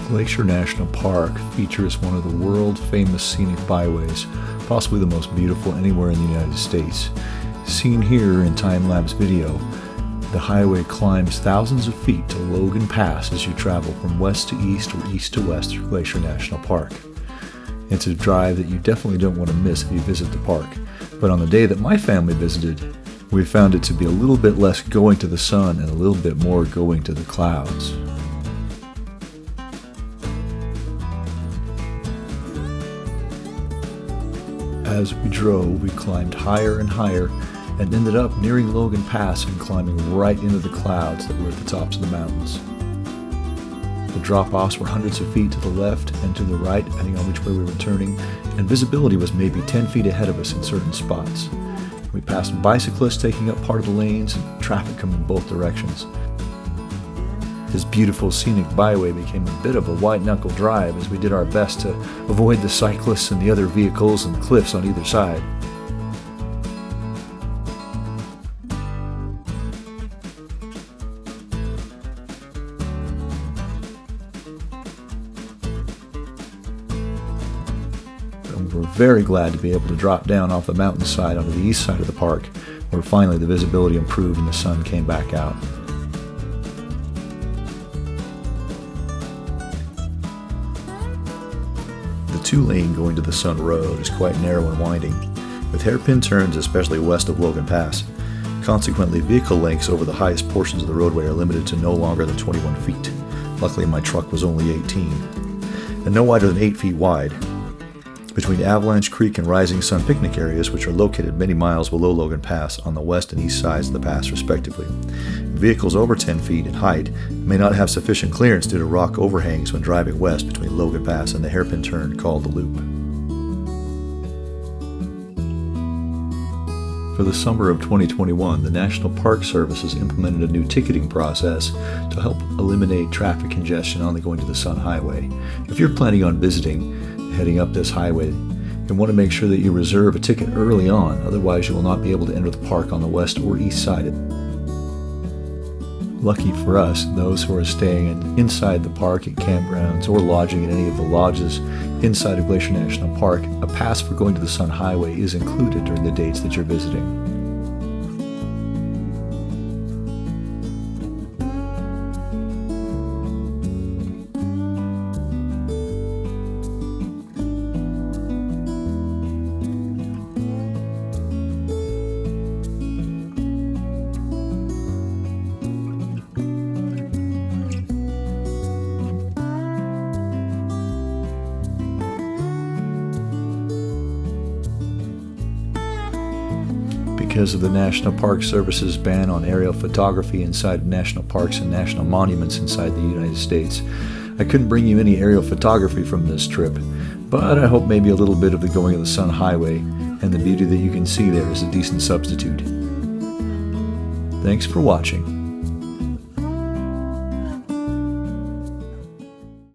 Glacier National Park features one of the world-famous scenic byways, possibly the most beautiful anywhere in the United States. Seen here in time-lapse video, the highway climbs thousands of feet to Logan Pass as you travel from west to east or east to west through Glacier National Park. It's a drive that you definitely don't want to miss if you visit the park, but on the day that my family visited, we found it to be a little bit less going to the sun and a little bit more going to the clouds. As we drove, we climbed higher and higher and ended up nearing Logan Pass and climbing right into the clouds that were at the tops of the mountains. The drop-offs were hundreds of feet to the left and to the right, depending on which way we were turning, and visibility was maybe 10 feet ahead of us in certain spots. We passed bicyclists taking up part of the lanes and traffic coming both directions. This beautiful scenic byway became a bit of a white-knuckle drive as we did our best to avoid the cyclists and the other vehicles and cliffs on either side. And we were very glad to be able to drop down off the mountainside onto the east side of the park, where finally the visibility improved and the sun came back out. The two-lane going to the Sun Road is quite narrow and winding, with hairpin turns especially west of Logan Pass. Consequently, vehicle lengths over the highest portions of the roadway are limited to no longer than 21 feet. Luckily, my truck was only 18, and no wider than 8 feet wide. Between Avalanche Creek and Rising Sun picnic areas, which are located many miles below Logan Pass on the west and east sides of the pass respectively, vehicles over 10 feet in height may not have sufficient clearance due to rock overhangs when driving west between Logan Pass and the hairpin turn called the Loop. For the summer of 2021, the National Park Service has implemented a new ticketing process to help eliminate traffic congestion on the Going to the Sun Highway. If you're planning on heading up this highway, you want to make sure that you reserve a ticket early on, otherwise you will not be able to enter the park on the west or east side. Lucky for us, those who are staying inside the park at campgrounds or lodging at any of the lodges inside of Glacier National Park, a pass for Going to the Sun Highway is included during the dates that you're visiting. Because of the National Park Service's ban on aerial photography inside national parks and national monuments inside the United States, I couldn't bring you any aerial photography from this trip, but I hope maybe a little bit of the Going to the Sun Highway and the beauty that you can see there is a decent substitute. Thanks for watching.